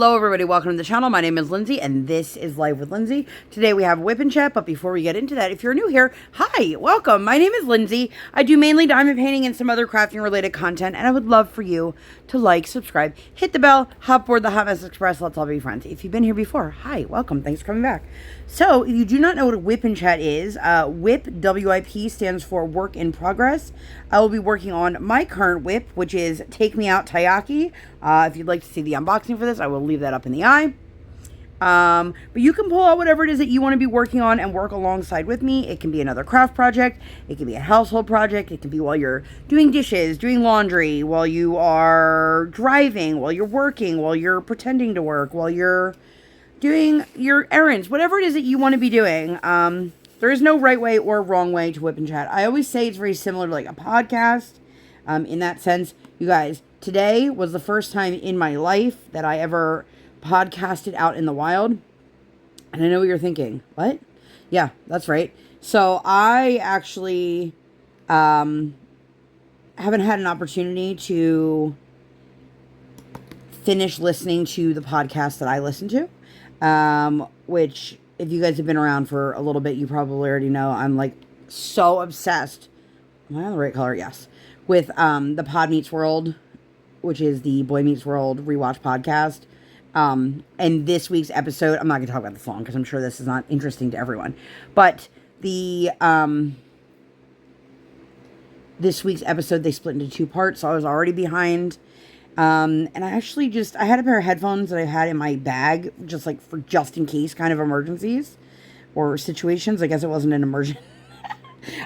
Hello everybody, welcome to the channel. My name is Lindsay and this is Life with Lindsay. Today we have WIP Chat, but before we get into that, if you're new here, hi, welcome. My name is Lindsay. I do mainly diamond painting and some other crafting related content, and I would love for you to like, subscribe, hit the bell, hop aboard the Hot Mess Express. Let's all be friends. If you've been here before, hi, welcome. Thanks for coming back. So, if you do not know what a WIP Chat is, WIP, W-I-P, stands for Work in Progress. I will be working on my current WIP, which is Me Out Taiyaki. If you'd like to see the unboxing for this, I will leave that up in the eye. But you can pull out whatever it is that you want to be working on and work alongside with me. It can be another craft project. It can be a household project. It can be while you're doing dishes, doing laundry, while you are driving, while you're working, while you're pretending to work, while you're doing your errands, whatever it is that you want to be doing. There is no right way or wrong way to WIP and Chat. I always say it's very similar to like a podcast. In that sense, you guys, today was the first time in my life that I ever podcasted out in the wild. And I know what you're thinking. What? Yeah, that's right. So I actually haven't had an opportunity to finish listening to the podcast that I listen to. Which, if you guys have been around for a little bit, you probably already know I'm like so obsessed. Am I on the right color? Yes. With the Pod Meets World, which is the Boy Meets World rewatch podcast. And this week's episode, I'm not going to talk about this long because I'm sure this is not interesting to everyone. But the this week's episode, they split into two parts, so I was already behind. And I actually I had a pair of headphones that I had in my bag, just like for just in case kind of emergencies or situations. I guess it wasn't an emergency.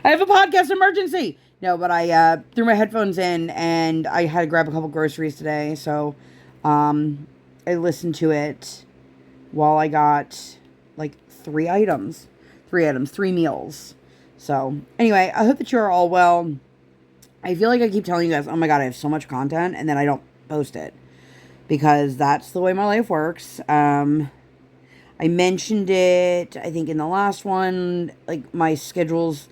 I have a podcast emergency. No, but I threw my headphones in and I had to grab a couple groceries today. So I listened to it while I got like three meals. So anyway, I hope that you're all well. I feel like I keep telling you guys, oh my God, I have so much content, and then I don't post it because that's the way my life works. I mentioned it, I think in the last one, like my schedule's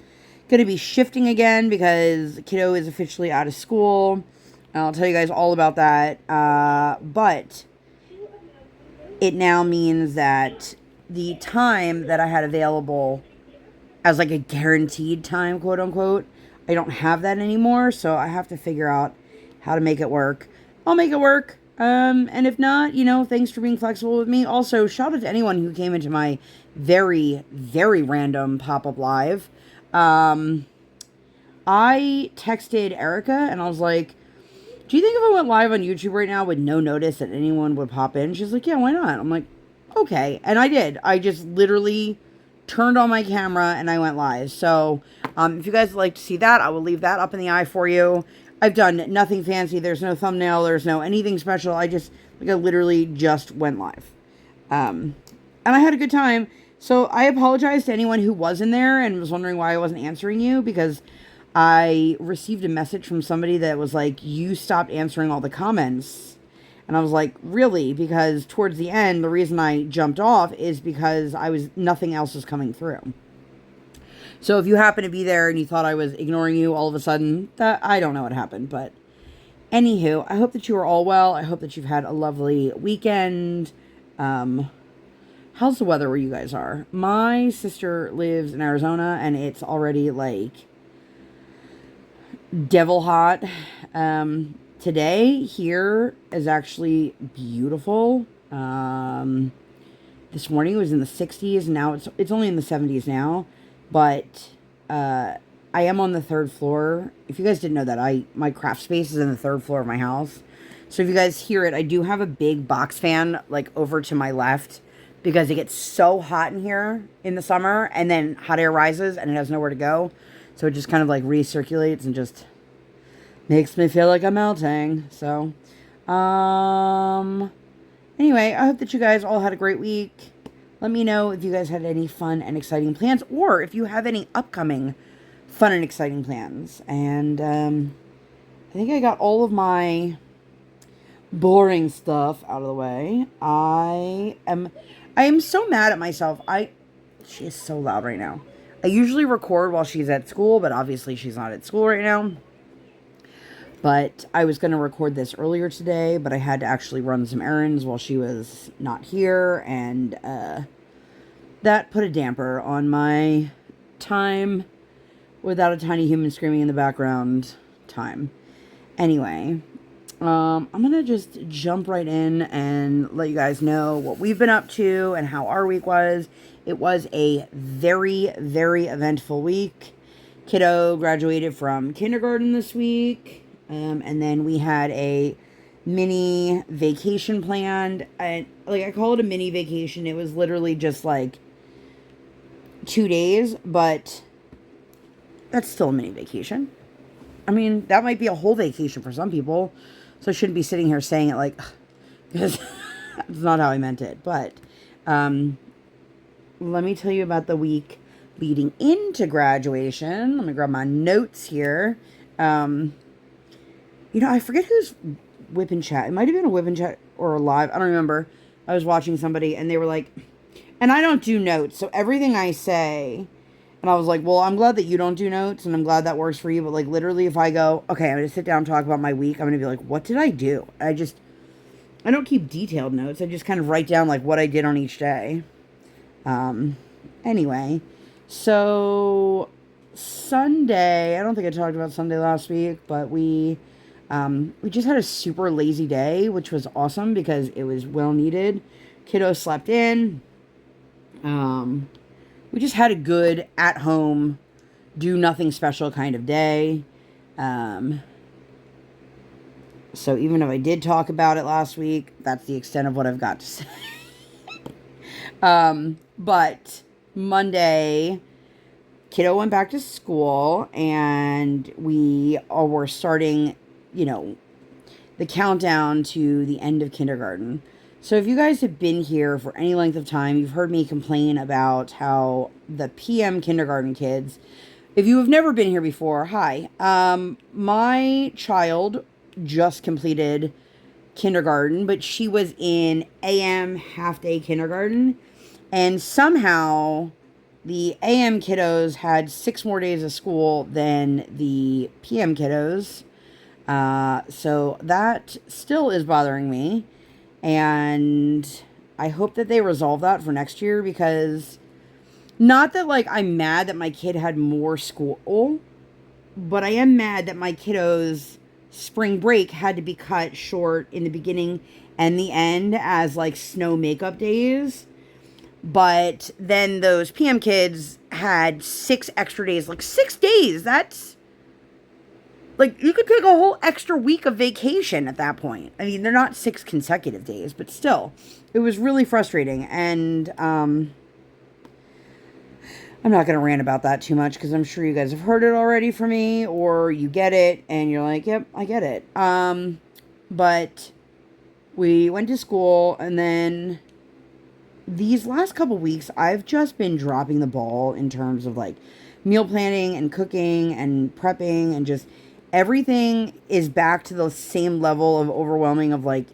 going to be shifting again because kiddo is officially out of school. I'll tell you guys all about that. But it now means that the time that I had available as like a guaranteed time, quote unquote, I don't have that anymore. So I have to figure out how to make it work. I'll make it work. And if not, you know, thanks for being flexible with me. Also, shout out to anyone who came into my very, very random pop-up live. I texted Erica and I was like, do you think if I went live on YouTube right now with no notice that anyone would pop in? She's like, yeah, why not? I'm like, okay. And I did. I just literally turned on my camera and I went live. So, if you guys would like to see that, I will leave that up in the eye for you. I've done nothing fancy. There's no thumbnail. There's no anything special. I literally just went live. And I had a good time. So I apologize to anyone who was in there and was wondering why I wasn't answering you, because I received a message from somebody that was like, you stopped answering all the comments. And I was like, really? Because towards the end, the reason I jumped off is because nothing else was coming through. So if you happen to be there and you thought I was ignoring you all of a sudden, I don't know what happened. But anywho, I hope that you are all well. I hope that you've had a lovely weekend. How's the weather where you guys are? My sister lives in Arizona and it's already like devil hot. Today here is actually beautiful. This morning it was in the 60s. Now it's only in the 70s now. But I am on the third floor. If you guys didn't know that, my craft space is in the third floor of my house. So if you guys hear it, I do have a big box fan like over to my left because it gets so hot in here in the summer, and then hot air rises and it has nowhere to go. So it just kind of like recirculates and just makes me feel like I'm melting. So anyway, I hope that you guys all had a great week. Let me know if you guys had any fun and exciting plans, or if you have any upcoming fun and exciting plans. And I think I got all of my boring stuff out of the way. I am so mad at myself. She is so loud right now. I usually record while she's at school, but obviously she's not at school right now. But I was going to record this earlier today, but I had to actually run some errands while she was not here, and that put a damper on my time without a tiny human screaming in the background time. Anyway, I'm going to just jump right in and let you guys know what we've been up to and how our week was. It was a very, very eventful week. Kiddo graduated from kindergarten this week. And then we had a mini vacation planned. I call it a mini vacation. It was literally just like 2 days, but that's still a mini vacation. I mean, that might be a whole vacation for some people. So I shouldn't be sitting here saying it like, because that's not how I meant it. But let me tell you about the week leading into graduation. Let me grab my notes here. I forget who's WIP Chat. It might have been a WIP Chat or a live. I don't remember. I was watching somebody and they were like, and I don't do notes. So everything I say, and I was like, well, I'm glad that you don't do notes and I'm glad that works for you. But like literally if I go, okay, I'm going to sit down and talk about my week, I'm going to be like, what did I do? I don't keep detailed notes. I just kind of write down like what I did on each day. Anyway, so Sunday, I don't think I talked about Sunday last week, but we just had a super lazy day, which was awesome because it was well needed. Kiddo slept in. We just had a good at home, do nothing special kind of day. So even if I did talk about it last week, that's the extent of what I've got to say. But Monday, Kiddo went back to school and we were starting, the countdown to the end of kindergarten. So if you guys have been here for any length of time, you've heard me complain about how the PM kindergarten kids, if you have never been here before, hi. My child just completed kindergarten, but she was in AM half-day kindergarten. And somehow the AM kiddos had 6 more days of school than the PM kiddos. So that still is bothering me. And I hope that they resolve that for next year because not that like I'm mad that my kid had more school, but I am mad that my kiddos' spring break had to be cut short in the beginning and the end as like snow makeup days. But then those PM kids had 6 extra days, like 6 days. That's like, you could take a whole extra week of vacation at that point. I mean, they're not 6 consecutive days, but still, it was really frustrating. And I'm not going to rant about that too much because I'm sure you guys have heard it already from me, or you get it and you're like, yep, I get it. But we went to school, and then these last couple weeks, I've just been dropping the ball in terms of like meal planning and cooking and prepping, and just everything is back to the same level of overwhelming of like,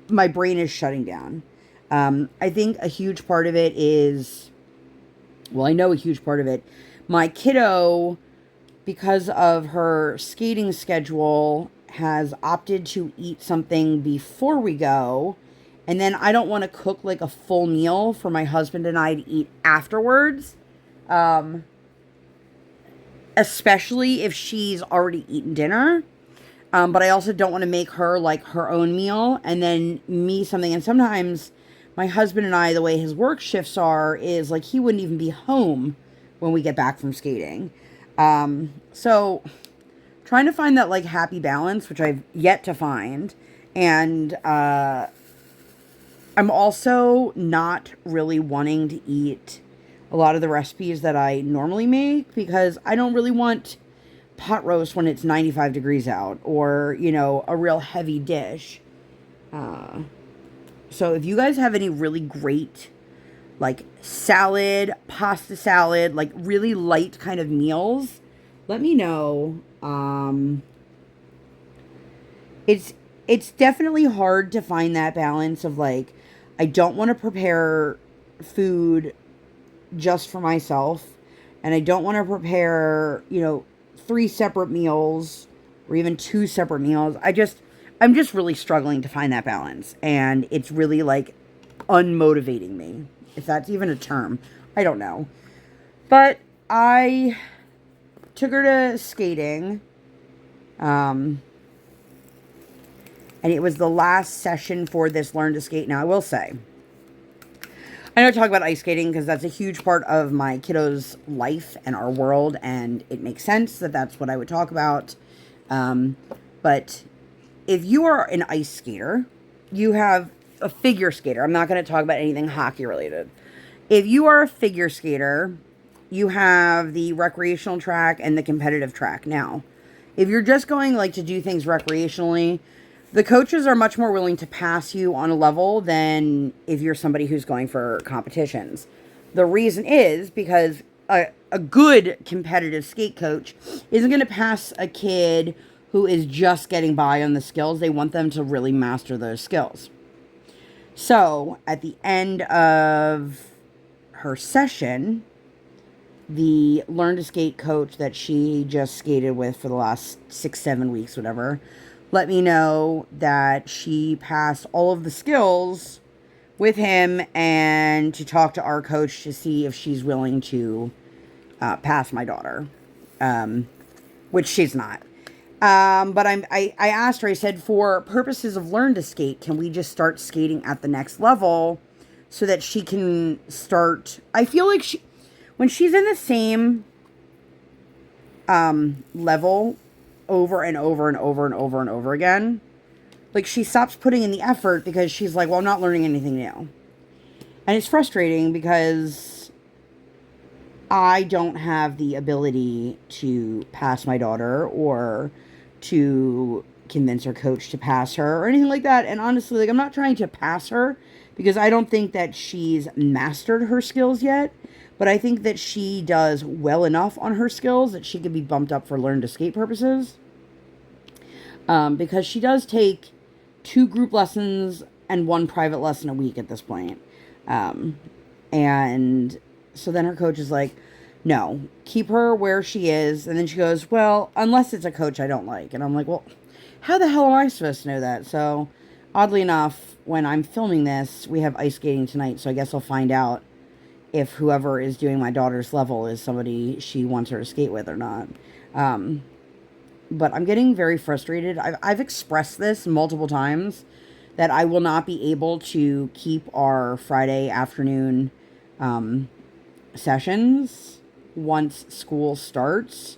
my brain is shutting down. I think a huge part of it is, well, I know a huge part of it, my kiddo, because of her skating schedule, has opted to eat something before we go. And then I don't want to cook like a full meal for my husband and I to eat afterwards. Especially if she's already eaten dinner. But I also don't want to make her like her own meal and then me something. And sometimes my husband and I, the way his work shifts are, is like he wouldn't even be home when we get back from skating. So trying to find that like happy balance, which I've yet to find. And I'm also not really wanting to eat a lot of the recipes that I normally make because I don't really want pot roast when it's 95 degrees out, or, a real heavy dish. So if you guys have any really great, like, salad, pasta salad, like, really light kind of meals, let me know. It's definitely hard to find that balance of, like, I don't want to prepare food just for myself, and I don't want to prepare, 3 separate meals or even 2 separate meals. I'm just really struggling to find that balance. And it's really like unmotivating me, if that's even a term. I don't know. But I took her to skating. And it was the last session for this Learn to Skate. Now, I will say, I know I talk about ice skating because that's a huge part of my kiddos' life and our world, and it makes sense that that's what I would talk about. But if you are an ice skater, you have a figure skater. I'm not going to talk about anything hockey related. If you are a figure skater, you have the recreational track and the competitive track. Now, if you're just going like to do things recreationally, the coaches are much more willing to pass you on a level than if you're somebody who's going for competitions. The reason is because a good competitive skate coach isn't going to pass a kid who is just getting by on the skills. They want them to really master those skills. So at the end of her session, the Learn to Skate coach that she just skated with for the last 6-7 weeks, whatever, let me know that she passed all of the skills with him and to talk to our coach to see if she's willing to pass my daughter, which she's not. But I asked her, I said, for purposes of Learn to Skate, can we just start skating at the next level so that she can start? I feel like when she's in the same level over and over and over and over and over again, like she stops putting in the effort because she's like, well, I'm not learning anything new. And it's frustrating because I don't have the ability to pass my daughter or to convince her coach to pass her or anything like that. And honestly, like, I'm not trying to pass her because I don't think that she's mastered her skills yet. But I think that she does well enough on her skills that she could be bumped up for Learn to Skate purposes. Because she does take 2 group lessons and 1 private lesson a week at this point. And so then her coach is like, no, keep her where she is. And then she goes, well, unless it's a coach I don't like. And I'm like, well, how the hell am I supposed to know that? So oddly enough, when I'm filming this, we have ice skating tonight. So I guess I'll find out if whoever is doing my daughter's level is somebody she wants her to skate with or not. But I'm getting very frustrated. I've expressed this multiple times that I will not be able to keep our Friday afternoon sessions once school starts,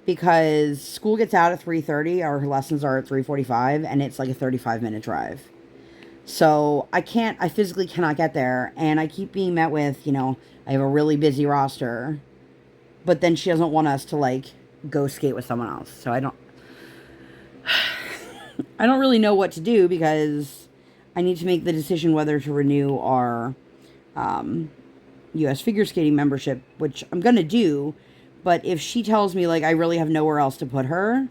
because school gets out at 3:30. Our lessons are at 3:45, and it's like a 35-minute drive. So I physically cannot get there, and I keep being met with, I have a really busy roster, but then she doesn't want us to, like, go skate with someone else. So I don't really know what to do, because I need to make the decision whether to renew our U.S. figure skating membership, which I'm going to do, but if she tells me, like, I really have nowhere else to put her,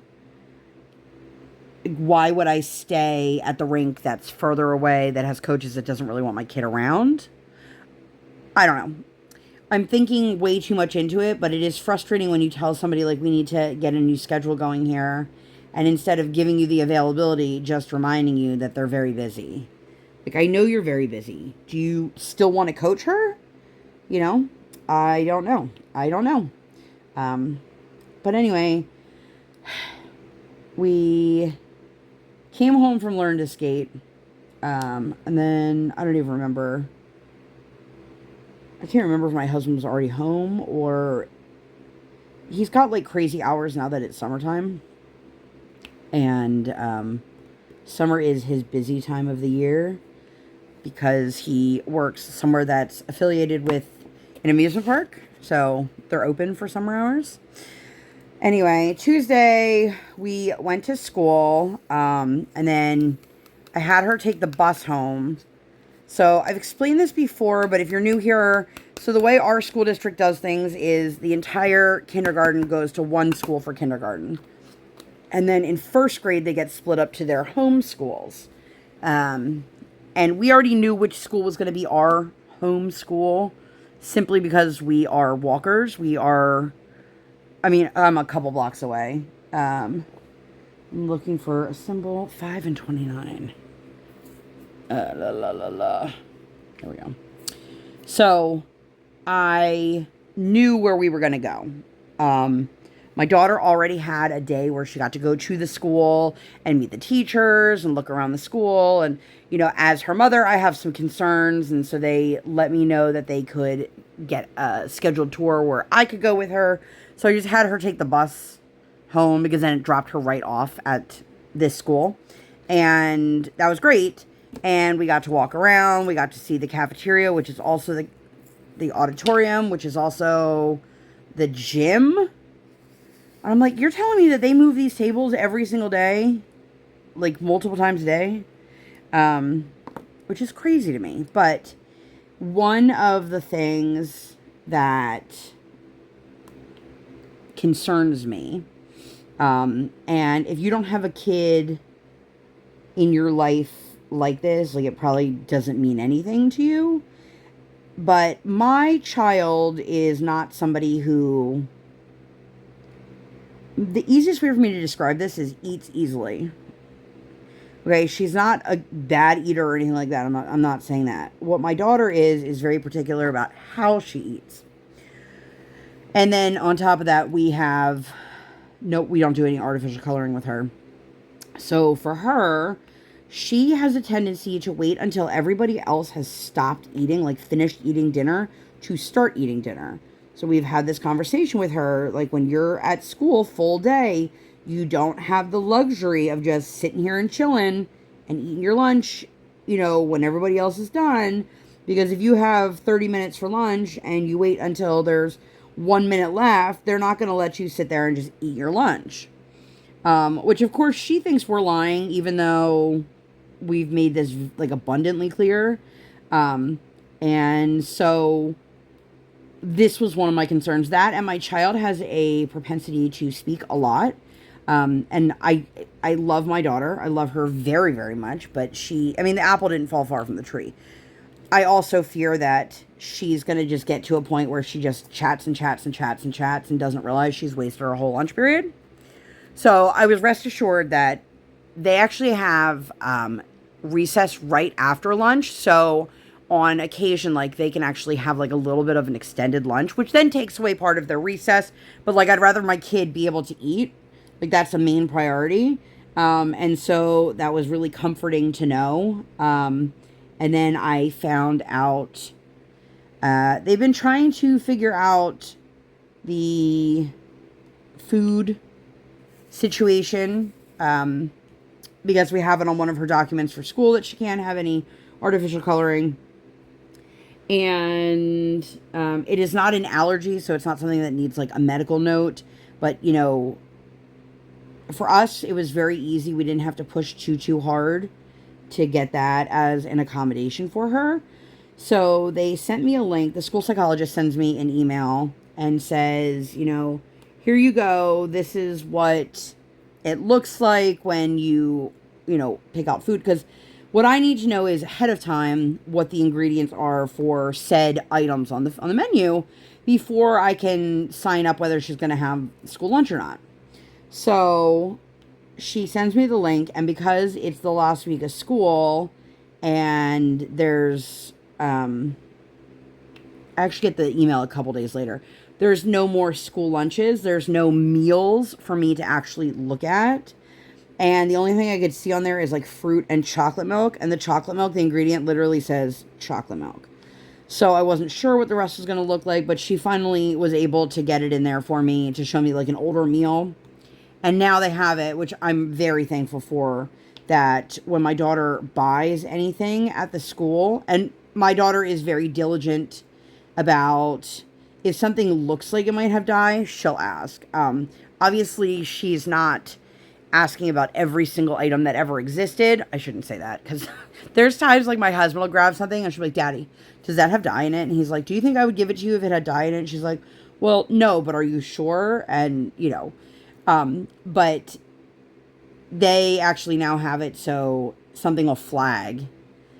why would I stay at the rink that's further away, that has coaches that doesn't really want my kid around? I don't know. I'm thinking way too much into it, but it is frustrating when you tell somebody, like, we need to get a new schedule going here, and instead of giving you the availability, just reminding you that they're very busy. Like, I know you're very busy. Do you still want to coach her? I don't know. But anyway, we came home from Learn to Skate, and then I don't even remember. I can't remember if my husband was already home, or he's got, like, crazy hours now that it's summertime. And summer is his busy time of the year because he works somewhere that's affiliated with an amusement park. So they're open for summer hours. Anyway, Tuesday we went to school, and then I had her take the bus home. So I've explained this before, but if you're new here, so the way our school district does things is the entire kindergarten goes to one school for kindergarten. And then in first grade, they get split up to their home schools. And we already knew which school was going to be our home school, simply because we are walkers. I'm a couple blocks away. I'm looking for a symbol. 5 and 29. There we go. So I knew where we were going to go. My daughter already had a day where she got to go to the school and meet the teachers and look around the school. And, as her mother, I have some concerns. And so they let me know that they could get a scheduled tour where I could go with her. So I just had her take the bus home because then it dropped her right off at this school. And that was great. And we got to walk around. We got to see the cafeteria, which is also the auditorium, which is also the gym. And I'm like, you're telling me that they move these tables every single day? Like multiple times a day? Which is crazy to me. But one of the things that concerns me, and if you don't have a kid in your life like this, like, it probably doesn't mean anything to you, but my child is not somebody who, the easiest way for me to describe this is eats easily. Okay, she's not a bad eater or anything like that. I'm not saying that. What my daughter is very particular about how she eats. And then on top of that, we don't do any artificial coloring with her. So for her, she has a tendency to wait until everybody else has stopped eating, like finished eating dinner, to start eating dinner. So we've had this conversation with her, like, when you're at school full day, you don't have the luxury of just sitting here and chilling and eating your lunch, when everybody else is done. Because if you have 30 minutes for lunch and you wait until there's 1 minute left, they're not going to let you sit there and just eat your lunch. Which, of course, she thinks we're lying, even though we've made this, like, abundantly clear. And so this was one of my concerns. That, and my child has a propensity to speak a lot. And I love my daughter. I love her very, very much. But the apple didn't fall far from the tree. I also fear that she's going to just get to a point where she just chats and chats and chats and chats and doesn't realize she's wasted her whole lunch period. So I was rest assured that they actually have recess right after lunch. So on occasion, like, they can actually have, like, a little bit of an extended lunch, which then takes away part of their recess. But, like, I'd rather my kid be able to eat. Like, that's a main priority. And so that was really comforting to know. And then I found out they've been trying to figure out the food situation, because we have it on one of her documents for school that she can't have any artificial coloring. And it is not an allergy, so it's not something that needs, like, a medical note. But, for us, it was very easy. We didn't have to push too hard to get that as an accommodation for her. So they sent me a link. The school psychologist sends me an email and says, here you go. This is what it looks like when you, pick out food. Because what I need to know is ahead of time what the ingredients are for said items on the menu before I can sign up whether she's going to have school lunch or not. So she sends me the link, and because it's the last week of school and there's I actually get the email a couple days later. There's no more school lunches. There's no meals for me to actually look at. And the only thing I could see on there is, like, fruit and chocolate milk. And the chocolate milk, the ingredient literally says chocolate milk. So I wasn't sure what the rest was going to look like. But she finally was able to get it in there for me to show me, like, an older meal. And now they have it, which I'm very thankful for. That when my daughter buys anything at the school, and my daughter is very diligent about, if something looks like it might have dye, she'll ask. Obviously, she's not asking about every single item that ever existed. I shouldn't say that, because there's times, like, my husband will grab something and she'll be like, Daddy, does that have dye in it? And he's like, do you think I would give it to you if it had dye in it? And she's like, well, no, but are you sure? And, but they actually now have it so something will flag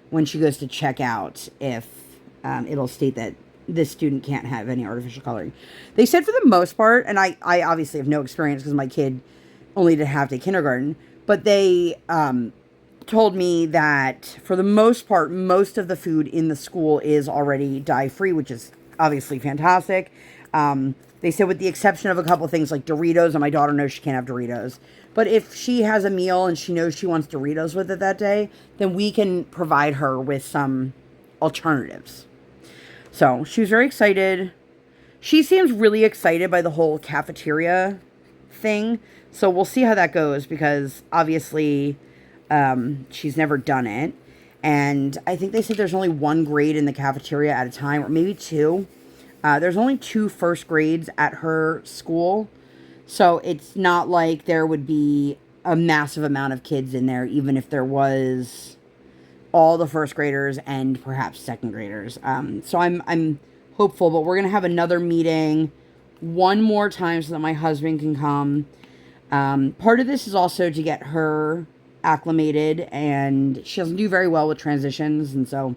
when she goes to check out if it'll state that this student can't have any artificial coloring. They said for the most part, and I obviously have no experience because my kid only did half-day kindergarten, But they told me that for the most part, most of the food in the school is already dye-free, which is obviously fantastic. They said with the exception of a couple of things like Doritos, and my daughter knows she can't have Doritos. But if she has a meal and she knows she wants Doritos with it that day, then we can provide her with some alternatives. So she was very excited. She seems really excited by the whole cafeteria thing. So we'll see how that goes because obviously she's never done it. And I think they said there's only one grade in the cafeteria at a time, or maybe two. There's only 2 first grades at her school. So it's not like there would be a massive amount of kids in there, even if there was all the first graders and perhaps second graders. So I'm hopeful, but we're going to have another meeting one more time so that my husband can come. Part of this is also to get her acclimated, and she doesn't do very well with transitions, and so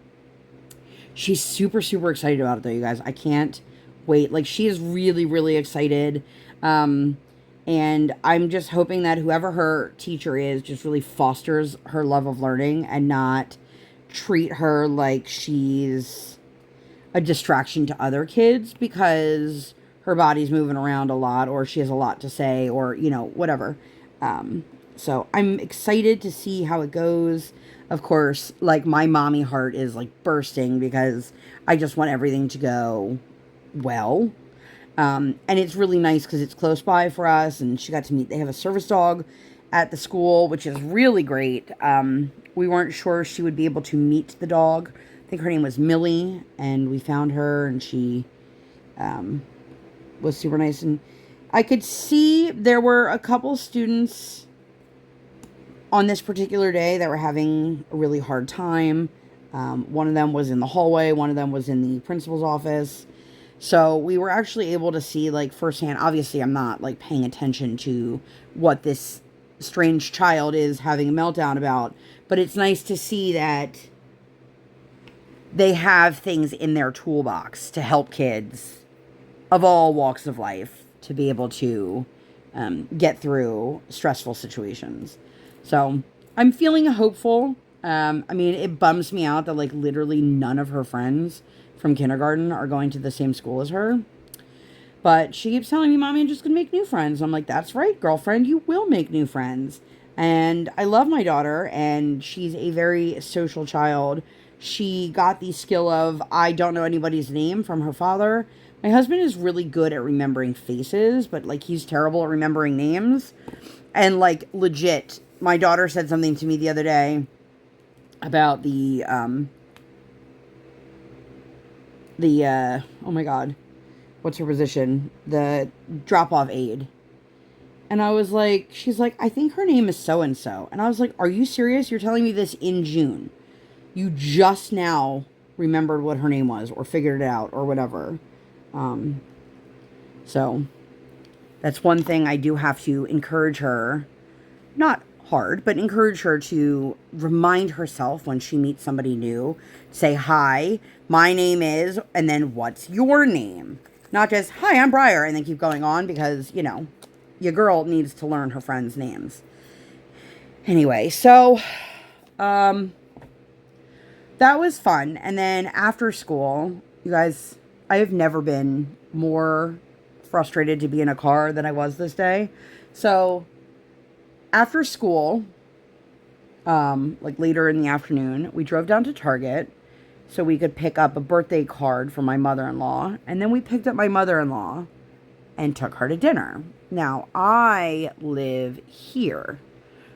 she's super, super excited about it, though, you guys. I can't wait. Like, she is really, really excited. And I'm just hoping that whoever her teacher is just really fosters her love of learning and not treat her like she's a distraction to other kids because her body's moving around a lot or she has a lot to say or, you know, whatever. So I'm excited to see how it goes. Of course, like, my mommy heart is like bursting because I just want everything to go well. And it's really nice because it's close by for us, and she got to meet, they have a service dog at the school, which is really great. We weren't sure she would be able to meet the dog. I think her name was Millie, and we found her, and she was super nice. And I could see there were a couple students on this particular day that were having a really hard time. One of them was in the hallway, one of them was in the principal's office. So we were actually able to see, like, firsthand. Obviously, I'm not, like, paying attention to what this strange child is having a meltdown about. But it's nice to see that they have things in their toolbox to help kids of all walks of life to be able to get through stressful situations. So I'm feeling hopeful. I mean, it bums me out that, like, literally none of her friends from kindergarten are going to the same school as her. But she keeps telling me, Mommy, I'm just going to make new friends. I'm like, that's right, girlfriend. You will make new friends. And I love my daughter, and she's a very social child. She got the skill of, I don't know anybody's name from her father. My husband is really good at remembering faces, but, like, he's terrible at remembering names. And, like, legit, my daughter said something to me the other day about oh my God, what's her position? The drop-off aide. And I was like, she's like, I think her name is so-and-so. And I was like, are you serious? You're telling me this in June. You just now remembered what her name was or figured it out or whatever. So that's one thing I do have to encourage her, not hard, but encourage her to remind herself when she meets somebody new. Say, hi, my name is, and then what's your name? Not just, hi, I'm Briar, and then keep going on because, you know, your girl needs to learn her friends' names. Anyway, so that was fun. And then after school, you guys, I have never been more frustrated to be in a car than I was this day. So after school, like later in the afternoon, we drove down to Target so we could pick up a birthday card for my mother-in-law. And then we picked up my mother-in-law and took her to dinner. Now, I live here.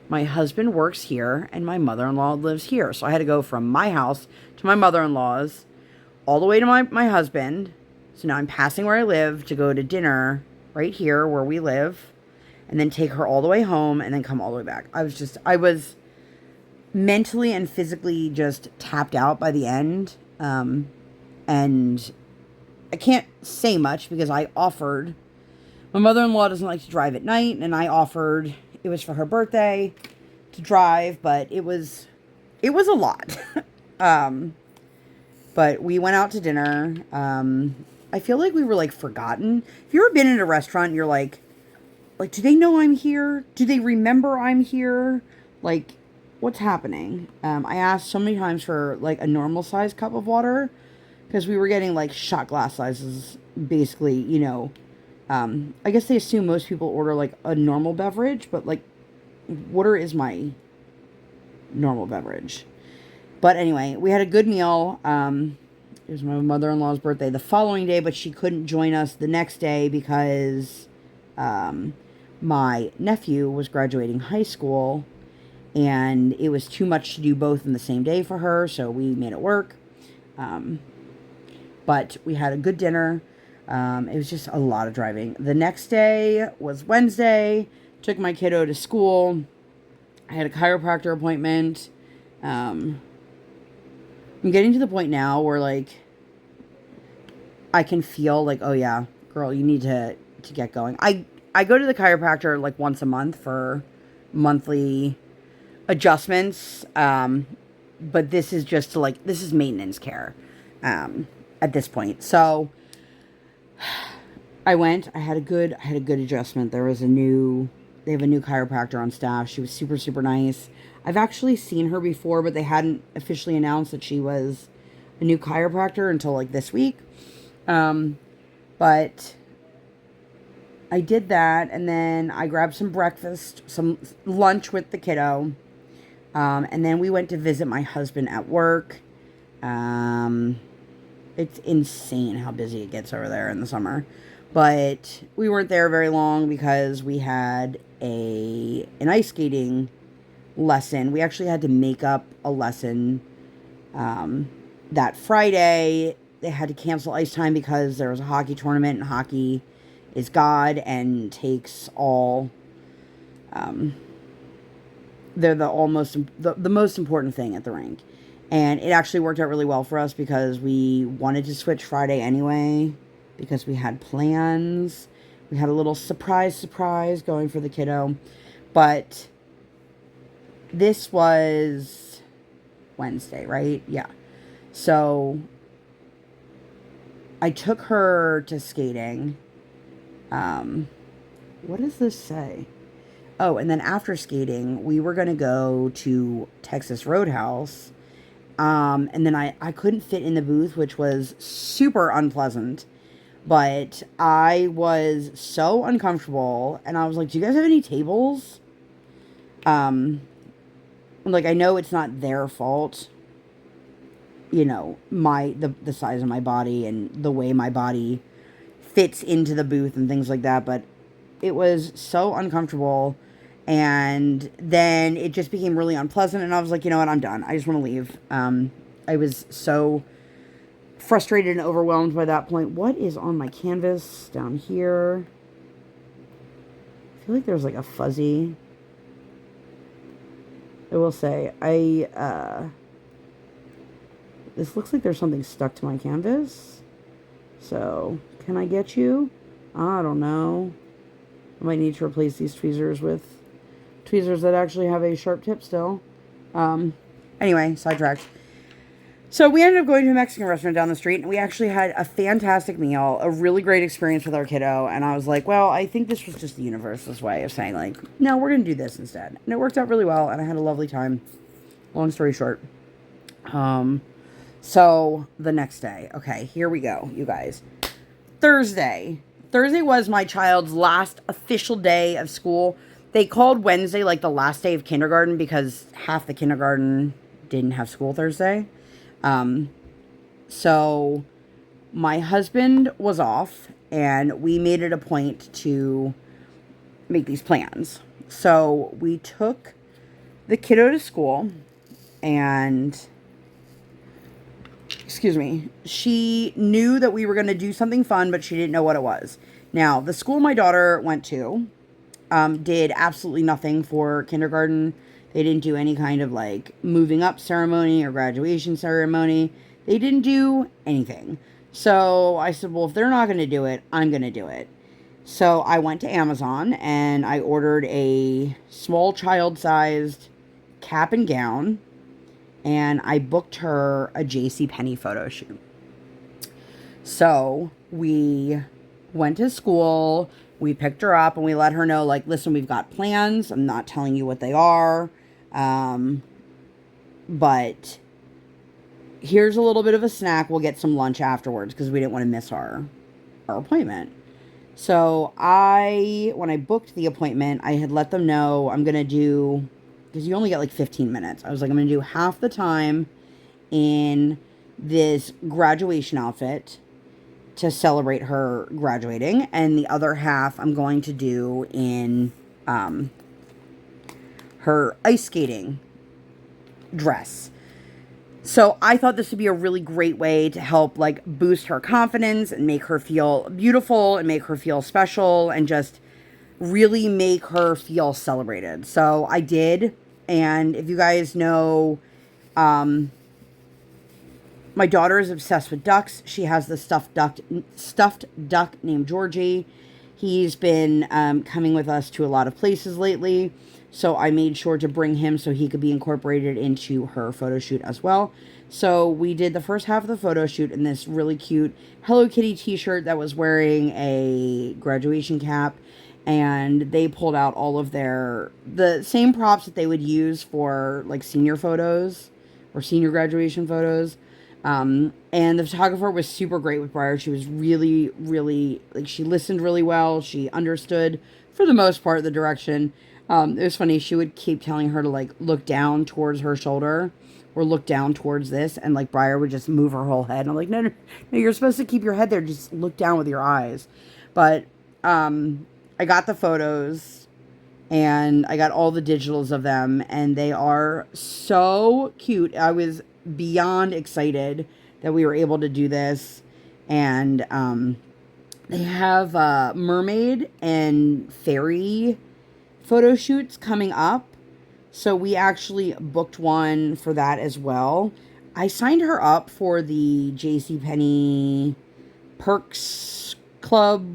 My husband works here, and my mother-in-law lives here. So I had to go from my house to my mother-in-law's, all the way to my husband. So now I'm passing where I live to go to dinner right here where we live, and then take her all the way home, and then come all the way back. I was mentally and physically just tapped out by the end. And I can't say much because I offered, my mother-in-law doesn't like to drive at night, and I offered, it was for her birthday, to drive, but it was a lot. But we went out to dinner. I feel like we were, like, forgotten. If you've ever been in a restaurant and you're like, Like, do they know I'm here? Do they remember I'm here? Like, what's happening? I asked so many times for, like, a normal size cup of water, because we were getting, like, shot glass sizes, basically, you know. I guess they assume most people order, like, a normal beverage, but, like, water is my normal beverage. But anyway, we had a good meal. It was my mother-in-law's birthday the following day, but she couldn't join us the next day because my nephew was graduating high school, and it was too much to do both in the same day for her, so we made it work. But we had a good dinner. It was just a lot of driving. The next day was Wednesday. Took my kiddo to school. I had a chiropractor appointment. I'm getting to the point now where, like, I can feel like, oh yeah, girl, you need to get going. I go to the chiropractor like once a month for monthly adjustments. But this is just to, like, this is maintenance care at this point. So I went. I had a good adjustment. They have a new chiropractor on staff. She was super, super nice. I've actually seen her before, but they hadn't officially announced that she was a new chiropractor until, like, this week. But I did that, and then I grabbed some breakfast, some lunch with the kiddo, and then we went to visit my husband at work. It's insane how busy it gets over there in the summer. But we weren't there very long because we had an ice skating lesson. We actually had to make up a lesson that Friday. They had to cancel ice time because there was a hockey tournament, and hockey is God and takes all. They're the most important thing at the rink. And it actually worked out really well for us because we wanted to switch Friday anyway, because we had plans. We had a little surprise going for the kiddo. But this was Wednesday, right? Yeah. So I took her to skating. What does this say? Oh, and then after skating, we were going to go to Texas Roadhouse. And then I couldn't fit in the booth, which was super unpleasant. But I was so uncomfortable. And I was like, do you guys have any tables? Like, I know it's not their fault. You know, the size of my body and the way my body fits into the booth and things like that. But it was so uncomfortable. And then it just became really unpleasant. And I was like, you know what? I'm done. I just want to leave. I was so frustrated and overwhelmed by that point. What is on my canvas down here? I feel like there's like a fuzzy. I will say, this looks like there's something stuck to my canvas. So, can I get you? I don't know. I might need to replace these tweezers with tweezers that actually have a sharp tip still. Anyway, sidetracked. So we ended up going to a Mexican restaurant down the street, and we actually had a fantastic meal, a really great experience with our kiddo. And I was like, well, I think this was just the universe's way of saying, like, no, we're going to do this instead. And it worked out really well, and I had a lovely time. Long story short. So the next day, okay, here we go, you guys. Thursday was my child's last official day of school. They called Wednesday like the last day of kindergarten because half the kindergarten didn't have school Thursday. So my husband was off, and we made it a point to make these plans. So we took the kiddo to school, and she knew that we were going to do something fun, but she didn't know what it was. Now, the school my daughter went to did absolutely nothing for kindergarten. They didn't do any kind of, like, moving up ceremony or graduation ceremony. They didn't do anything. So I said, well, if they're not going to do it, I'm going to do it. So I went to Amazon, and I ordered a small child-sized cap and gown, and I booked her a JCPenney photo shoot. So we went to school, we picked her up and we let her know, like, listen, we've got plans. I'm not telling you what they are. But here's a little bit of a snack. We'll get some lunch afterwards because we didn't want to miss our appointment. So when I booked the appointment, I had let them know I'm going to do, because you only get like 15 minutes. I was like, I'm going to do half the time in this graduation outfit to celebrate her graduating, and the other half I'm going to do in her ice skating dress. So I thought this would be a really great way to help like boost her confidence and make her feel beautiful and make her feel special and just really make her feel celebrated. So I did. And if you guys know, my daughter is obsessed with ducks. She has the stuffed duck named Georgie. He's been coming with us to a lot of places lately. So I made sure to bring him so he could be incorporated into her photo shoot as well. So we did the first half of the photo shoot in this really cute Hello Kitty t-shirt that was wearing a graduation cap. And they pulled out all of the same props that they would use for like senior photos or senior graduation photos. And the photographer was super great with Briar. She was really, really, like, she listened really well. She understood, for the most part, the direction. It was funny. She would keep telling her to, like, look down towards her shoulder or look down towards this. And, like, Briar would just move her whole head. And I'm like, no, you're supposed to keep your head there. Just look down with your eyes. But I got the photos and I got all the digitals of them. And they are so cute. I was beyond excited that we were able to do this. And they have mermaid and fairy photo shoots coming up, so we actually booked one for that as well. I signed her up for the JCPenney Perks Club.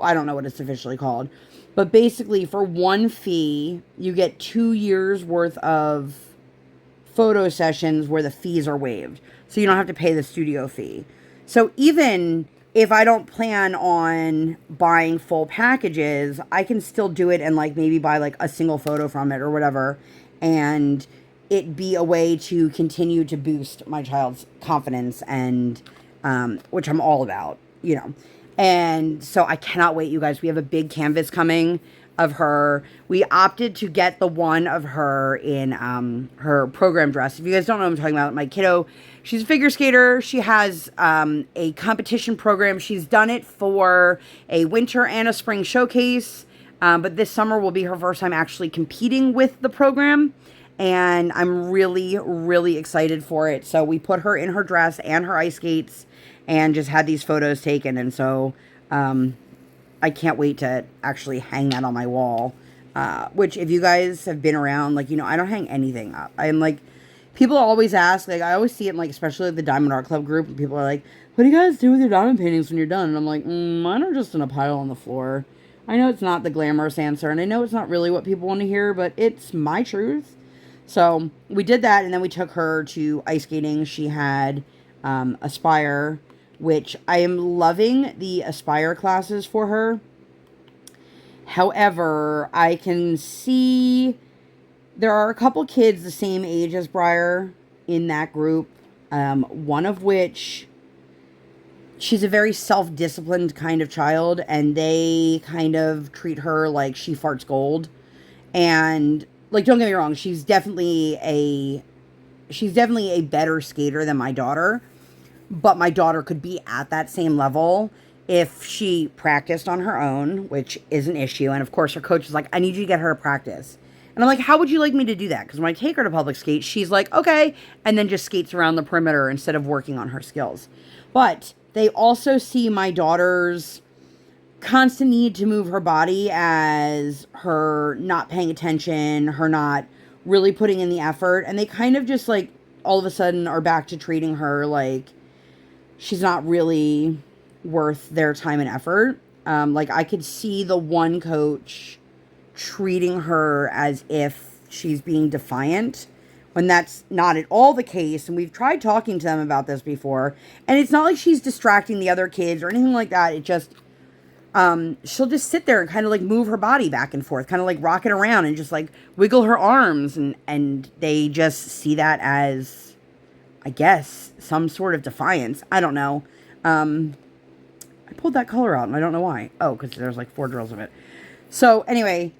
I don't know what it's officially called, but basically for one fee you get 2 years worth of photo sessions where the fees are waived. So you don't have to pay the studio fee. So even if I don't plan on buying full packages, I can still do it and like maybe buy like a single photo from it or whatever. And it be a way to continue to boost my child's confidence and, which I'm all about, you know. And so I cannot wait, you guys. We have a big canvas coming of her. We opted to get the one of her in her program dress. If you guys don't know what I'm talking about, my kiddo, she's a figure skater. She has a competition program. She's done it for a winter and a spring showcase. But this summer will be her first time actually competing with the program. And I'm really, really excited for it. So we put her in her dress and her ice skates and just had these photos taken. And so I can't wait to actually hang that on my wall. Which if you guys have been around, like, you know, I don't hang anything up. I'm like, people always ask, like, I always see it in, like, especially the Diamond Art Club group, and people are like, what do you guys do with your diamond paintings when you're done? And I'm like, mine are just in a pile on the floor. I know it's not the glamorous answer, and I know it's not really what people want to hear, but it's my truth. So we did that, and then we took her to ice skating. She had Aspire, which I am loving the Aspire classes for her. However, I can see there are a couple kids the same age as Briar in that group, one of which, she's a very self-disciplined kind of child, and they kind of treat her like she farts gold. And, like, don't get me wrong, she's definitely a better skater than my daughter, but my daughter could be at that same level if she practiced on her own, which is an issue. And, of course, her coach is like, I need you to get her to practice. And I'm like, how would you like me to do that? Because when I take her to public skate, she's like, okay, and then just skates around the perimeter instead of working on her skills. But they also see my daughter's constant need to move her body as her not paying attention, her not really putting in the effort. And they kind of just, like, all of a sudden are back to treating her like she's not really worth their time and effort. Like, I could see the one coach treating her as if she's being defiant, when that's not at all the case. And we've tried talking to them about this before, and it's not like she's distracting the other kids or anything like that. It just, she'll just sit there and kind of like move her body back and forth, kind of like rock it around and just like wiggle her arms. And they just see that as, I guess, some sort of defiance. I don't know. I pulled that color out and I don't know why. Oh, because there's like 4 drills of it. So anyway,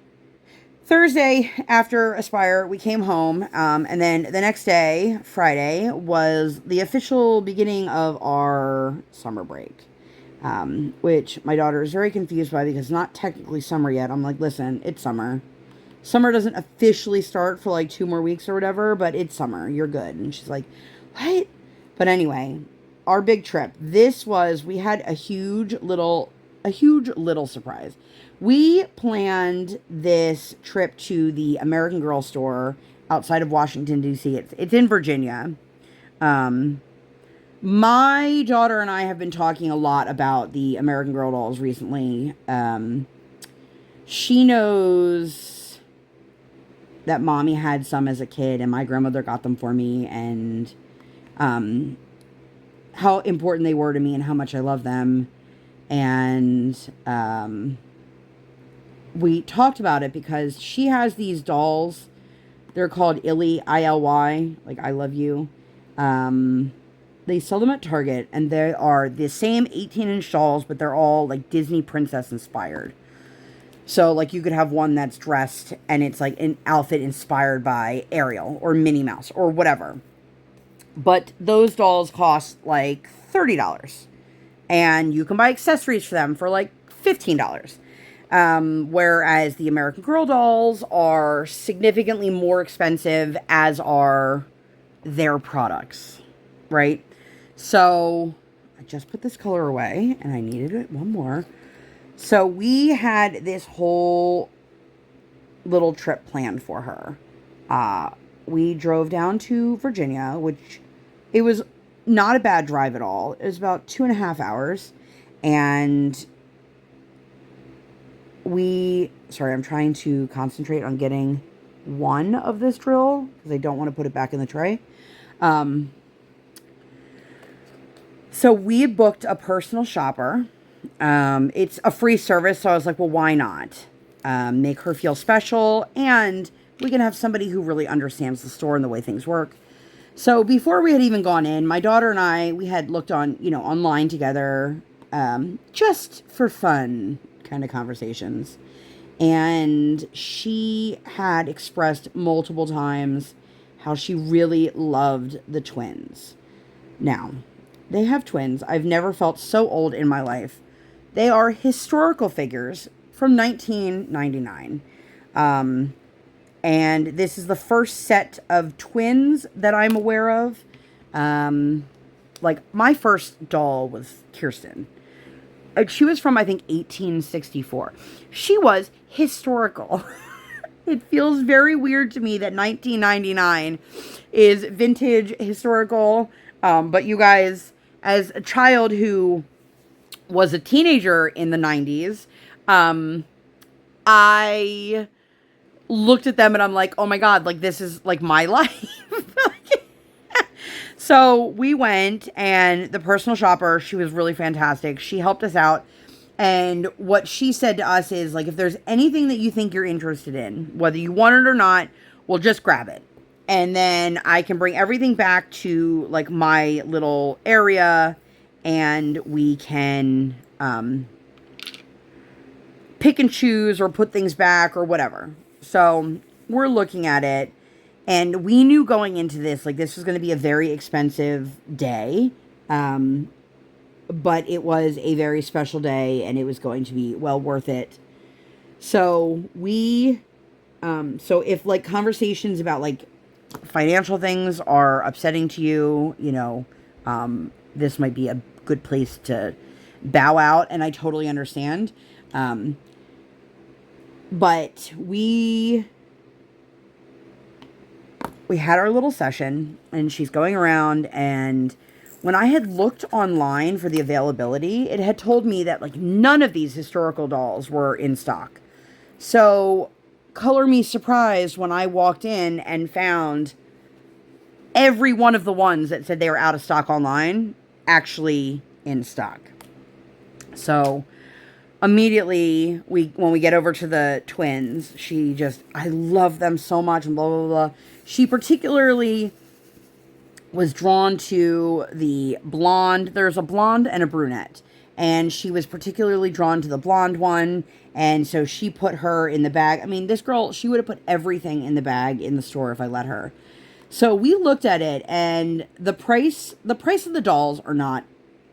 Thursday after Aspire, we came home. And then the next day, Friday, was the official beginning of our summer break. Which my daughter is very confused by because it's not technically summer yet. I'm like, listen, it's summer. Summer doesn't officially start for like 2 more weeks or whatever, but it's summer. You're good. And she's like, what? But anyway, our big trip. We had a huge little surprise. We planned this trip to the American Girl store outside of Washington, D.C. It's in Virginia. My daughter and I have been talking a lot about the American Girl dolls recently. She knows that mommy had some as a kid and my grandmother got them for me, and how important they were to me and how much I love them. And we talked about it because she has these dolls. They're called Illy, I-L-Y, like I love you. They sell them at Target, and they are the same 18-inch dolls, but they're all, like, Disney princess inspired. So, like, you could have one that's dressed, and it's, like, an outfit inspired by Ariel or Minnie Mouse or whatever. But those dolls cost, like, $30. And you can buy accessories for them for, like, $15. Whereas the American Girl dolls are significantly more expensive, as are their products, right? So I just put this color away and I needed it one more. So we had this whole little trip planned for her. We drove down to Virginia, which it was not a bad drive at all. It was about 2.5 hours. And sorry, I'm trying to concentrate on getting one of this drill because I don't want to put it back in the tray. So we booked a personal shopper. It's a free service, so I was like, well, why not? Make her feel special, and we can have somebody who really understands the store and the way things work. So before we had even gone in, my daughter and I, we had looked on, online together, just for fun kind of conversations. And she had expressed multiple times how she really loved the twins. Now, they have twins. I've never felt so old in my life. They are historical figures from 1999. And this is the first set of twins that I'm aware of. Like, my first doll was Kirsten. She was from, I think, 1864. She was historical. It feels very weird to me that 1999 is vintage historical. But you guys, as a child who was a teenager in the 90s, I looked at them and I'm like, oh my God, like this is like my life. So we went, and the personal shopper, she was really fantastic. She helped us out. And what she said to us is, like, if there's anything that you think you're interested in, whether you want it or not, we'll just grab it. And then I can bring everything back to, like, my little area, and we can pick and choose or put things back or whatever. So we're looking at it. And we knew going into this, like, this was going to be a very expensive day. But it was a very special day, and it was going to be well worth it. So so if, like, conversations about, like, financial things are upsetting to you, this might be a good place to bow out, and I totally understand. But we had our little session, and she's going around, and when I had looked online for the availability, it had told me that, like, none of these historical dolls were in stock. So, color me surprised when I walked in and found every one of the ones that said they were out of stock online actually in stock. So, immediately, when we get over to the twins, I love them so much, and blah, blah, blah. She particularly was drawn to the blonde. There's a blonde and a brunette. And she was particularly drawn to the blonde one. And so she put her in the bag. I mean, this girl, she would have put everything in the bag in the store if I let her. So we looked at it, and the price of the dolls are not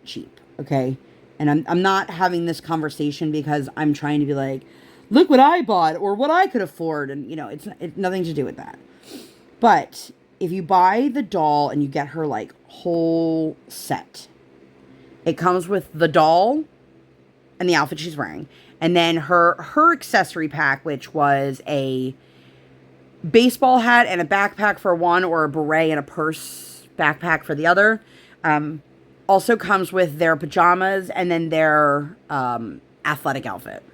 cheap, okay? And I'm not having this conversation because I'm trying to be like, look what I bought or what I could afford. And, it's nothing to do with that. But if you buy the doll and you get her like whole set, it comes with the doll and the outfit she's wearing, and then her accessory pack, which was a baseball hat and a backpack for one, or a beret and a purse backpack for the other. Also comes with their pajamas and then their athletic outfit.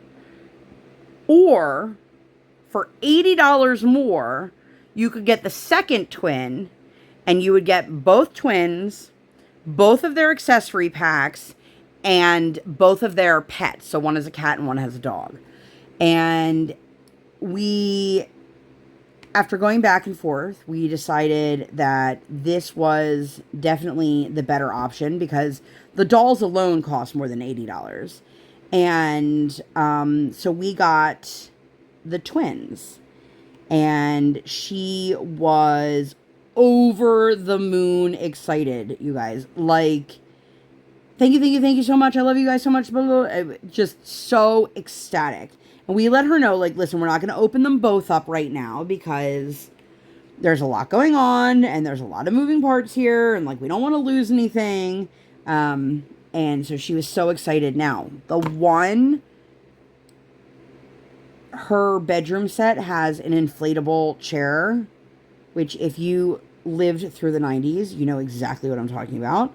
Or for $80 more, you could get the second twin, and you would get both twins, both of their accessory packs, and both of their pets. So one is a cat and one has a dog. And after going back and forth, we decided that this was definitely the better option because the dolls alone cost more than $80. And so we got the twins. And she was over the moon excited, you guys. Like, thank you so much. I love you guys so much. Blah, blah, blah. Just so ecstatic. And we let her know, like, listen, we're not going to open them both up right now because there's a lot going on and there's a lot of moving parts here. And, like, we don't want to lose anything. And so she was so excited. Now, her bedroom set has an inflatable chair, which if you lived through the 90s, you know exactly what I'm talking about.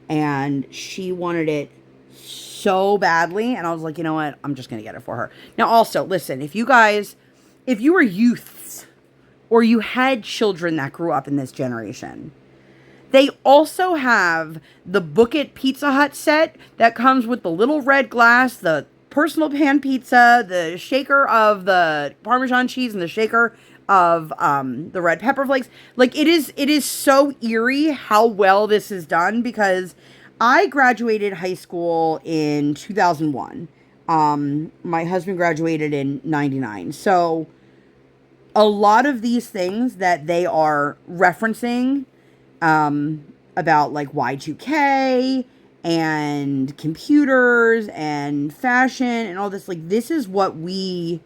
And she wanted it so badly, and I was like, you know what? I'm just going to get it for her. Now, also, listen, if you were youths or you had children that grew up in this generation, they also have the Book It Pizza Hut set that comes with the little red glass, the personal pan pizza, the shaker of the Parmesan cheese, and the shaker of the red pepper flakes. Like, it is so eerie how well this is done because I graduated high school in 2001. My husband graduated in 99. So a lot of these things that they are referencing about like Y2K and computers and fashion and all this, like, this is what we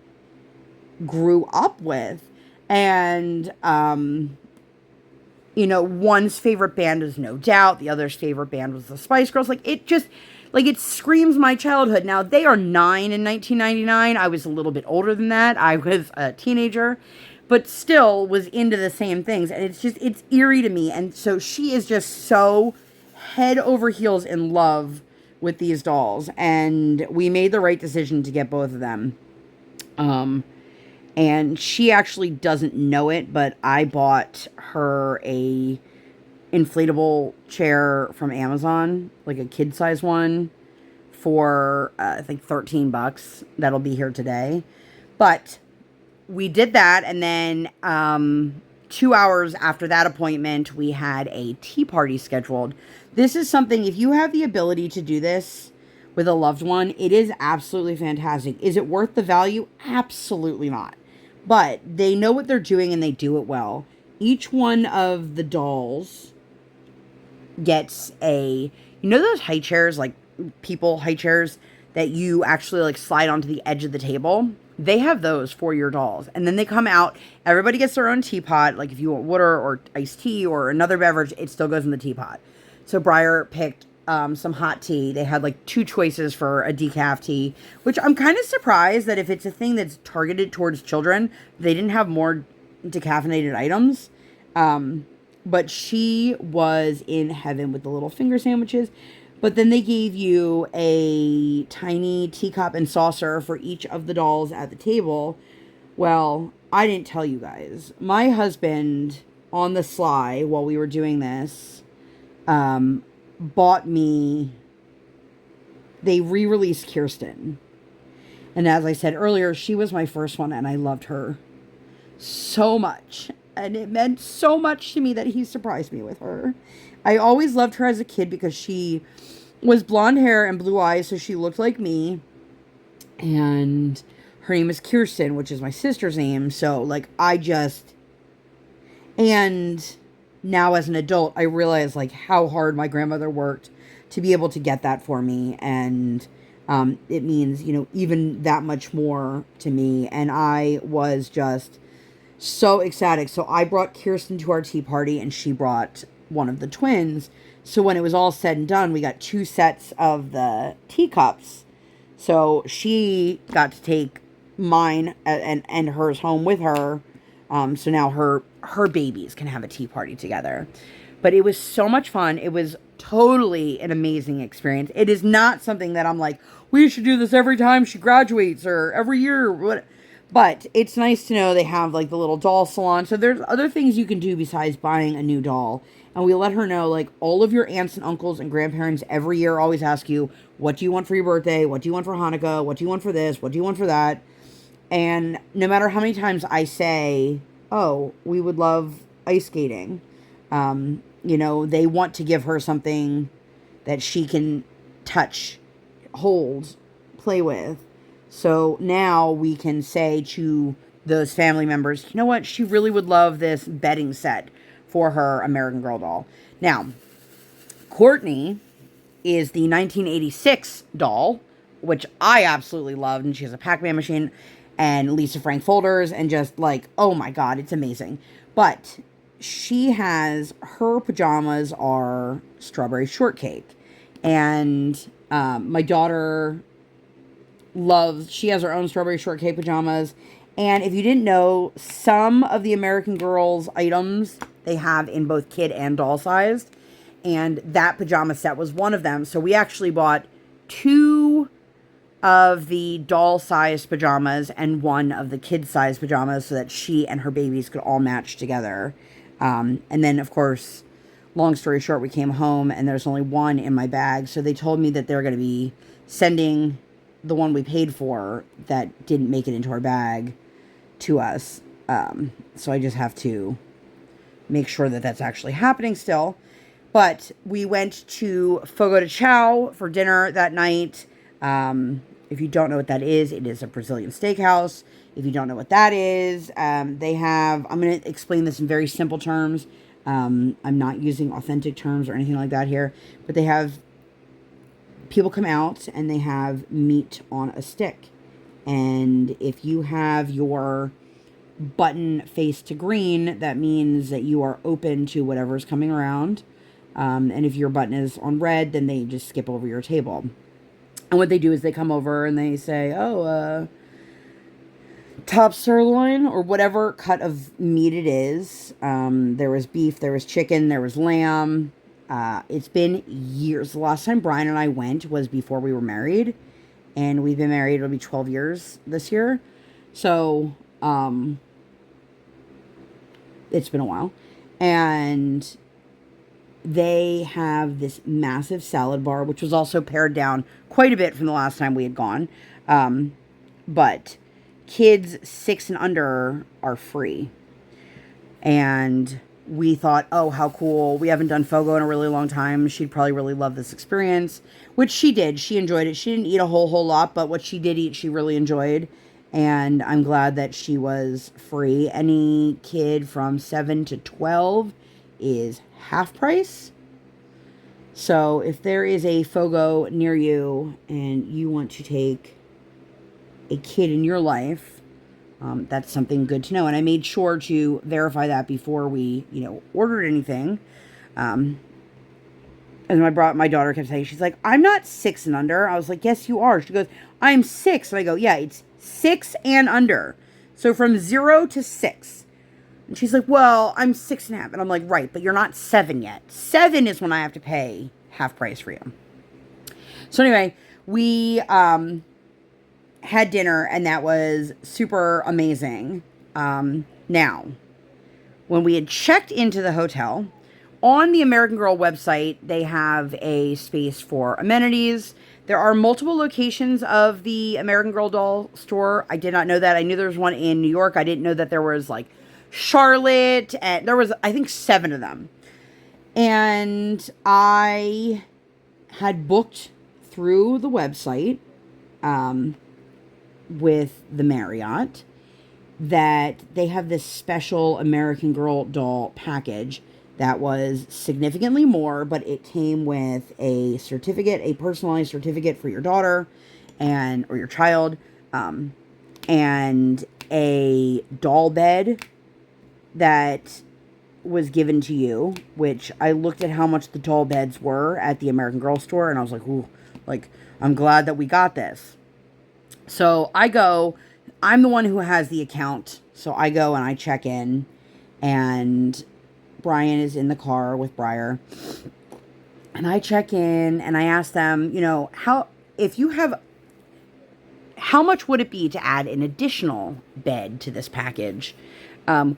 grew up with. And one's favorite band is No Doubt, the other's favorite band was the Spice Girls. Like, it screams my childhood. Now, they are 9 in 1999. I was a little bit older than that. I was a teenager, but still was into the same things. And it's eerie to me. And so she is just so head over heels in love with these dolls. And we made the right decision to get both of them. And she actually doesn't know it, but I bought her a inflatable chair from Amazon, like a kid-size one, for I think $13. That'll be here today. But we did that, and then 2 hours after that appointment, we had a tea party scheduled. This is something, if you have the ability to do this with a loved one, it is absolutely fantastic. Is it worth the value? Absolutely not. But they know what they're doing and they do it well. Each one of the dolls gets those high chairs, like people high chairs that you actually like slide onto the edge of the table? They have those for your dolls. And then they come out, everybody gets their own teapot. Like if you want water or iced tea or another beverage, it still goes in the teapot. So Briar picked some hot tea. They had like 2 choices for a decaf tea, which I'm kind of surprised that if it's a thing that's targeted towards children, they didn't have more decaffeinated items. But she was in heaven with the little finger sandwiches. But then they gave you a tiny teacup and saucer for each of the dolls at the table. Well, I didn't tell you guys. My husband, on the sly, while we were doing this, bought me, they re-released Kirsten. And as I said earlier, she was my first one, and I loved her so much. And it meant so much to me that he surprised me with her. I always loved her as a kid because she was blonde hair and blue eyes, so she looked like me. And her name is Kirsten, which is my sister's name. So, like, and now as an adult, I realize, like, how hard my grandmother worked to be able to get that for me. And it means, even that much more to me. And I was just so ecstatic. So I brought Kirsten to our tea party, and she brought one of the twins. So when it was all said and done, we got 2 sets of the teacups. So she got to take mine and hers home with her. So now her babies can have a tea party together. But it was so much fun. It was totally an amazing experience. It is not something that I'm like, we should do this every time she graduates or every year. But it's nice to know they have, like, the little doll salon. So there's other things you can do besides buying a new doll. And we let her know, like, all of your aunts and uncles and grandparents every year always ask you, what do you want for your birthday? What do you want for Hanukkah? What do you want for this? What do you want for that? And no matter how many times I say, oh, we would love ice skating, they want to give her something that she can touch, hold, play with. So now we can say to those family members, you know what? She really would love this bedding set for her American Girl doll. Now, Courtney is the 1986 doll, which I absolutely loved. And she has a Pac-Man machine and Lisa Frank folders and just like, oh my God, it's amazing. But her pajamas are strawberry shortcake. And my daughter she has her own strawberry shortcake pajamas. And if you didn't know, some of the American Girls items they have in both kid and doll sized. And that pajama set was one of them. So we actually bought 2 of the doll sized pajamas and 1 of the kid sized pajamas so that she and her babies could all match together. And then, of course, long story short, we came home and there's only 1 in my bag. So they told me that they're going to be sending the one we paid for that didn't make it into our bag to us. So I just have to make sure that that's actually happening still. But we went to Fogo de Chao for dinner that night. If you don't know what that is, it is a Brazilian steakhouse. If you don't know what that is, I'm going to explain this in very simple terms. I'm not using authentic terms or anything like that here. But they have people come out and they have meat on a stick. And if you have your button face to green, that means that you are open to whatever's coming around. And if your button is on red, then they just skip over your table. And what they do is they come over and they say, top sirloin or whatever cut of meat it is. There was beef, there was chicken, there was lamb. It's been years. The last time Brian and I went was before we were married. And we've been married, it'll be 12 years this year. So, it's been a while. And they have this massive salad bar, which was also pared down quite a bit from the last time we had gone. But kids 6 and under are free. And we thought, oh, how cool. We haven't done Fogo in a really long time. She'd probably really love this experience, which she did. She enjoyed it. She didn't eat a whole lot, but what she did eat, she really enjoyed. And I'm glad that she was free. Any kid from 7 to 12 is half price. So if there is a Fogo near you and you want to take a kid in your life, that's something good to know. And I made sure to verify that before we, ordered anything. And my daughter kept saying, she's like, I'm not 6 and under. I was like, yes, you are. She goes, I'm 6. And I go, yeah, it's 6 and under. So from 0 to 6. And she's like, well, I'm 6.5. And I'm like, right, but you're not 7 yet. 7 is when I have to pay half price for you. So anyway, we had dinner, and that was super amazing. Now, when we had checked into the hotel, on the American Girl website, they have a space for amenities. There are multiple locations of the American Girl doll store. I did not know that. I knew there was one in New York. I didn't know that there was like Charlotte, and there was, I think, 7 of them. And I had booked through the website with the Marriott that they have this special American Girl doll package that was significantly more, but it came with a certificate, a personalized certificate for your daughter or your child, and a doll bed that was given to you, which I looked at how much the doll beds were at the American Girl store, and I was like, ooh, like, I'm glad that we got this. So I go, I'm the one who has the account, so I go and I check in, and Brian is in the car with Briar, and I check in, and I ask them, how much would it be to add an additional bed to this package?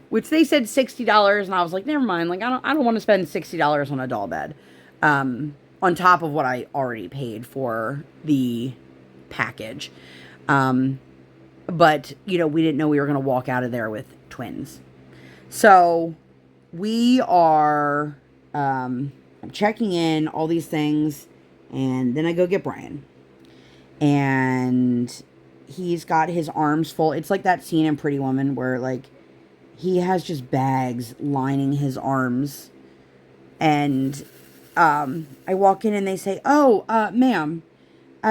Which they said $60, and I was like, never mind. Like, I don't want to spend $60 on a doll bed, on top of what I already paid for the package. But we didn't know we were going to walk out of there with twins. So we are, I'm checking in all these things, and then I go get Brian, and he's got his arms full. It's like that scene in Pretty Woman where, like, he has just bags lining his arms. And I walk in and they say, oh, ma'am,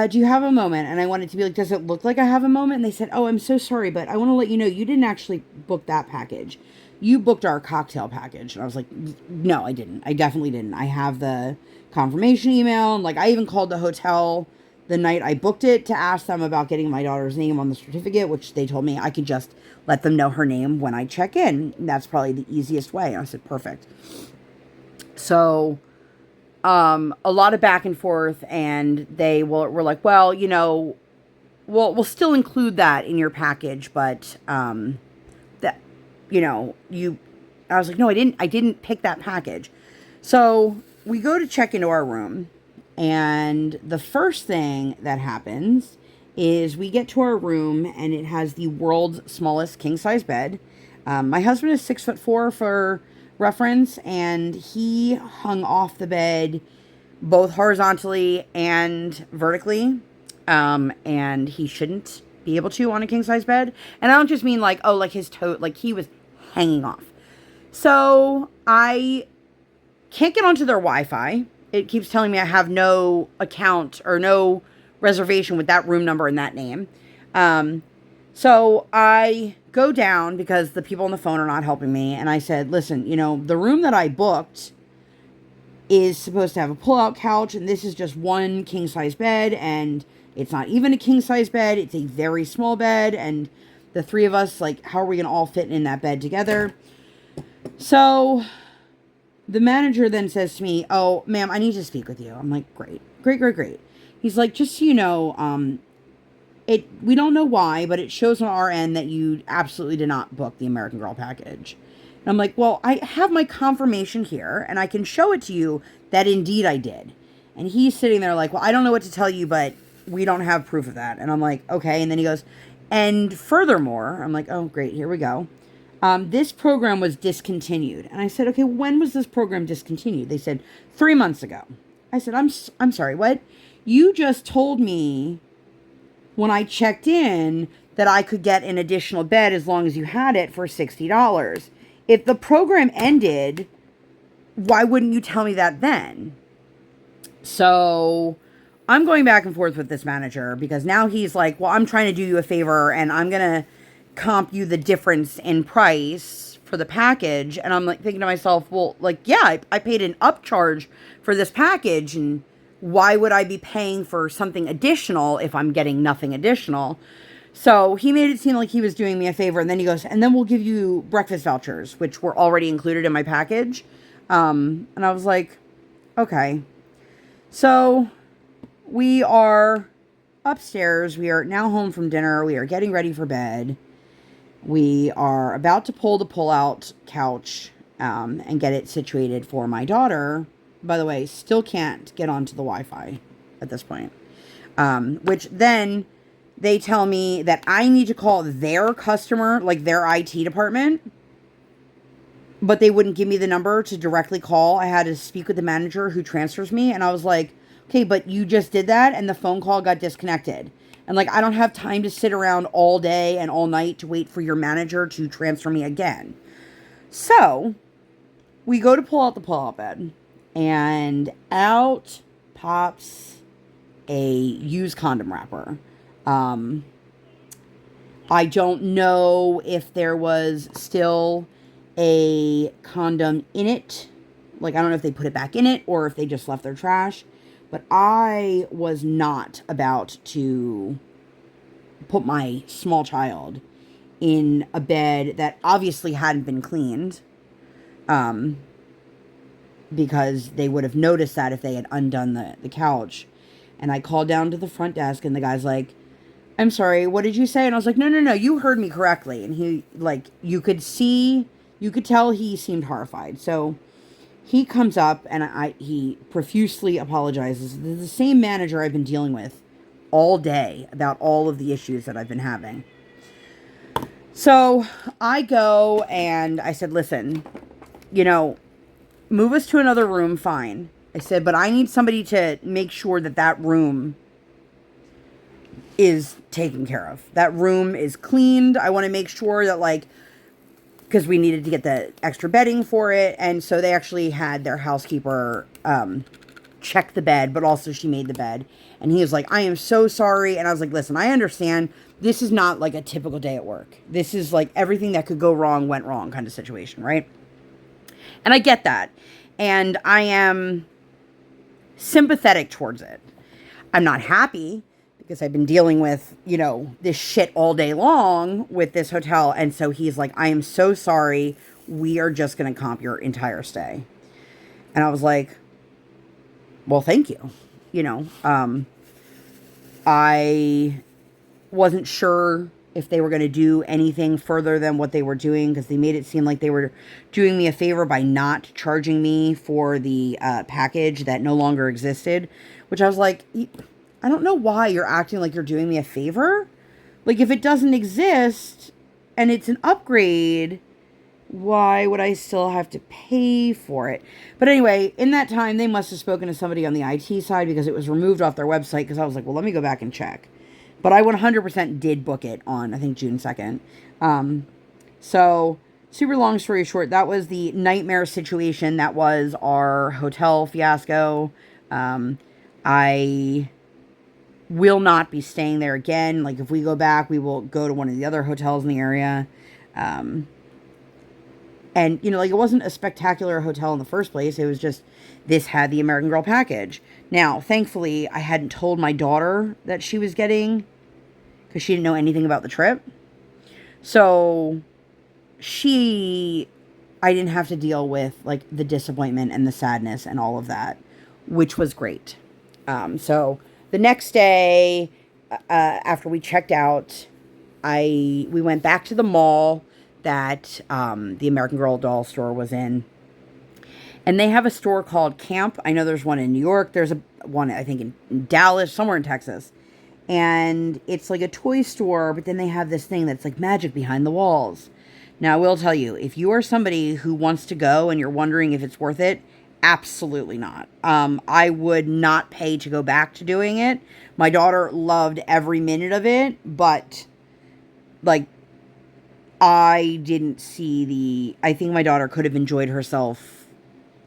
do you have a moment? And I wanted to be like, does it look like I have a moment? And they said, oh, I'm so sorry, but I want to let you know you didn't actually book that package. You booked our cocktail package. And I was like, no, I didn't. I definitely didn't. I have the confirmation email. And, like, I even called the hotel the night I booked it to ask them about getting my daughter's name on the certificate, which they told me I could just let them know her name when I check in. And that's probably the easiest way. And I said, perfect. So, a lot of back and forth, and they were like, well, we'll still include that in your package, but, I was like, no, I didn't pick that package. So we go to check into our room, and the first thing that happens is we get to our room, and it has the world's smallest king-size bed. My husband is 6'4" for reference, and he hung off the bed both horizontally and vertically, and he shouldn't be able to on a king-size bed. And I don't just mean like, oh, like his toe, like he was hanging off. So I can't get onto their Wi-Fi. It keeps telling me I have no account or no reservation with that room number and that name. So I go down because the people on the phone are not helping me. And I said, listen, the room that I booked is supposed to have a pull-out couch, and this is just one king-size bed, and it's not even a king-size bed. It's a very small bed, and the 3 of us, like, how are we going to all fit in that bed together? So the manager then says to me, oh, ma'am, I need to speak with you. I'm like, great. He's like, just so you know, we don't know why, but it shows on our end that you absolutely did not book the American Girl package. And I'm like, well, I have my confirmation here, and I can show it to you that indeed I did. And he's sitting there like, well, I don't know what to tell you, but we don't have proof of that. And I'm like, okay. And then he goes, and furthermore, I'm like, oh, great, here we go. This program was discontinued. And I said, okay, when was this program discontinued? They said 3 months ago. I said, I'm sorry, what? You just told me when I checked in that I could get an additional bed as long as you had it for $60. If the program ended, why wouldn't you tell me that then? So I'm going back and forth with this manager because now he's like, well, I'm trying to do you a favor and I'm going to comp you the difference in price for the package. And I'm like thinking to myself, well, like, yeah, I paid an upcharge for this package, and why would I be paying for something additional if I'm getting nothing additional? So he made it seem like he was doing me a favor, and then he goes, and then we'll give you breakfast vouchers, which were already included in my package. And I was like, okay. So we are upstairs. We are now home from dinner. We are getting ready for bed. We are about to pull the pull-out couch and get it situated for my daughter. By the way, still can't get onto the Wi-Fi at this point. Which then they tell me that I need to call their customer, like their IT department, but they wouldn't give me the number to directly call. I had to speak with the manager who transfers me, and I was like, okay, but you just did that, and the phone call got disconnected. And, like, I don't have time to sit around all day and all night to wait for your manager to transfer me again. So, we go to pull out the pull-out bed, and out pops a used condom wrapper. I don't know if there was still a condom in it. Like, I don't know if they put it back in it or if they just left their trash. But I was not about to put my small child in a bed that obviously hadn't been cleaned. Because they would have noticed that if they had undone the couch. And I called down to the front desk, and the guy's like, I'm sorry, what did you say? And I was like, no, you heard me correctly. And he, like, you could tell he seemed horrified. So he comes up, and he profusely apologizes. This is the same manager I've been dealing with all day about all of the issues that I've been having. So I go, and I said, listen, move us to another room, fine. I said, but I need somebody to make sure that room is taken care of. That room is cleaned. I want to make sure that, like, because we needed to get the extra bedding for it. And so they actually had their housekeeper check the bed, but also she made the bed. And he was like, I am so sorry. And I was like, listen, I understand. This is not like a typical day at work. This is like everything that could go wrong went wrong kind of situation, right? And I get that. And I am sympathetic towards it. I'm not happy because I've been dealing with, this shit all day long with this hotel. And so he's like, I am so sorry. We are just going to comp your entire stay. And I was like, well, thank you. I wasn't sure if they were going to do anything further than what they were doing, because they made it seem like they were doing me a favor by not charging me for the package that no longer existed, which I was like, I don't know why you're acting like you're doing me a favor. Like, if it doesn't exist and it's an upgrade, why would I still have to pay for it? But anyway, in that time, they must have spoken to somebody on the IT side, because it was removed off their website, because I was like, well, let me go back and check. But I 100% did book it on, I think, June 2nd. So, super long story short, that was the nightmare situation. That was our hotel fiasco. I will not be staying there again. Like, if we go back, we will go to one of the other hotels in the area. And, like, it wasn't a spectacular hotel in the first place. It was just, this had the American Girl package. Now, thankfully, I hadn't told my daughter that she was getting, because she didn't know anything about the trip. So, I didn't have to deal with, like, the disappointment and the sadness and all of that, which was great. So, the next day, after we checked out, we went back to the mall that the American Girl doll store was in. And they have a store called Camp. I know there's one in New York. There's one, I think, in Dallas, somewhere in Texas. And it's like a toy store, but then they have this thing that's like magic behind the walls. Now, I will tell you, if you are somebody who wants to go and you're wondering if it's worth it, absolutely not. I would not pay to go back to doing it. My daughter loved every minute of it, but, like, I didn't see I think my daughter could have enjoyed herself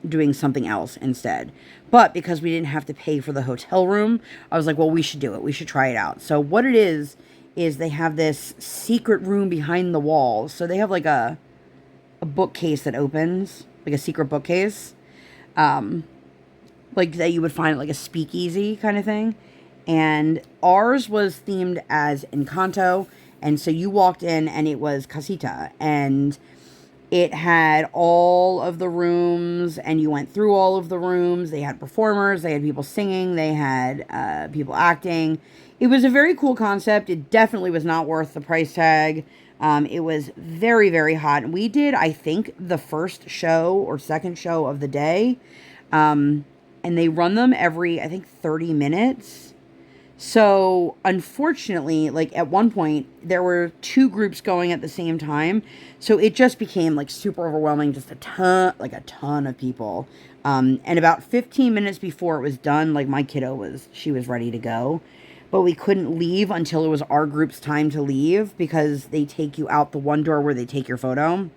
doing something else instead. But because we didn't have to pay for the hotel room, I was like, well, we should do it. We should try it out. So what it is they have this secret room behind the walls. So they have like a bookcase that opens, like a secret bookcase. Like that you would find like a speakeasy kind of thing. And ours was themed as Encanto. And so you walked in and it was Casita. And it had all of the rooms, and you went through all of the rooms. They had performers, they had people singing, they had people acting. It was a very cool concept. It definitely was not worth the price tag. It was very, very hot. We did, I think, the first show or second show of the day. And they run them every, I think, 30 minutes. So, unfortunately, like, at one point, there were 2 groups going at the same time. So, it just became, like, super overwhelming. Just a ton of people. And about 15 minutes before it was done, like, my kiddo she was ready to go. But we couldn't leave until it was our group's time to leave because they take you out the one door where they take your photo.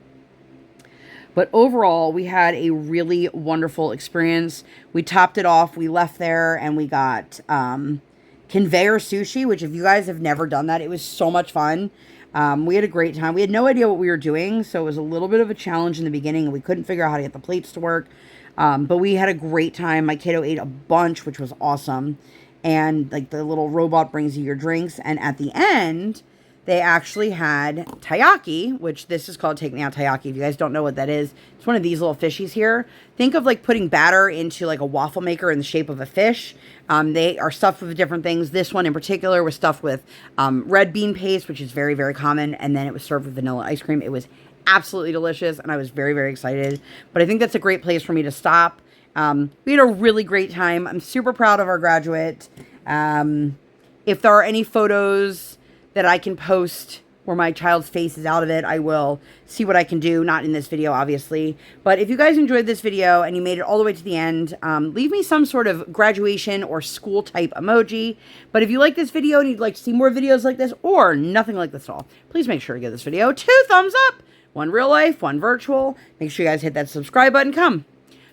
But overall, we had a really wonderful experience. We topped it off. We left there and we got conveyor sushi, which if you guys have never done that, it was so much fun. We had a great time. We had no idea what we were doing, so it was a little bit of a challenge in the beginning, and we couldn't figure out how to get the plates to work. But we had a great time. My kiddo ate a bunch, which was awesome. And like the little robot brings you your drinks. And at the end, they actually had taiyaki, which this is called Take Me Out Taiyaki. If you guys don't know what that is, it's one of these little fishies here. Think of like putting batter into like a waffle maker in the shape of a fish. They are stuffed with different things. This one in particular was stuffed with red bean paste, which is very, very common. And then it was served with vanilla ice cream. It was absolutely delicious. And I was very, very excited. But I think that's a great place for me to stop. We had a really great time. I'm super proud of our graduate. If there are any photos that I can post where my child's face is out of it, I will see what I can do. Not in this video, obviously. But if you guys enjoyed this video and you made it all the way to the end, leave me some sort of graduation or school type emoji. But if you like this video and you'd like to see more videos like this or nothing like this at all, please make sure to give this video 2 thumbs up. 1 real life, 1 virtual. Make sure you guys hit that subscribe button. Come.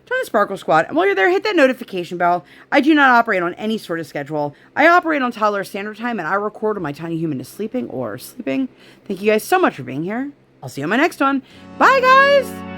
Join the Sparkle Squad, and while you're there, hit that notification bell. I do not operate on any sort of schedule. I operate on toddler standard time, and I record when my tiny human is sleeping or sleeping. Thank you guys so much for being here. I'll see you on my next one. Bye, guys!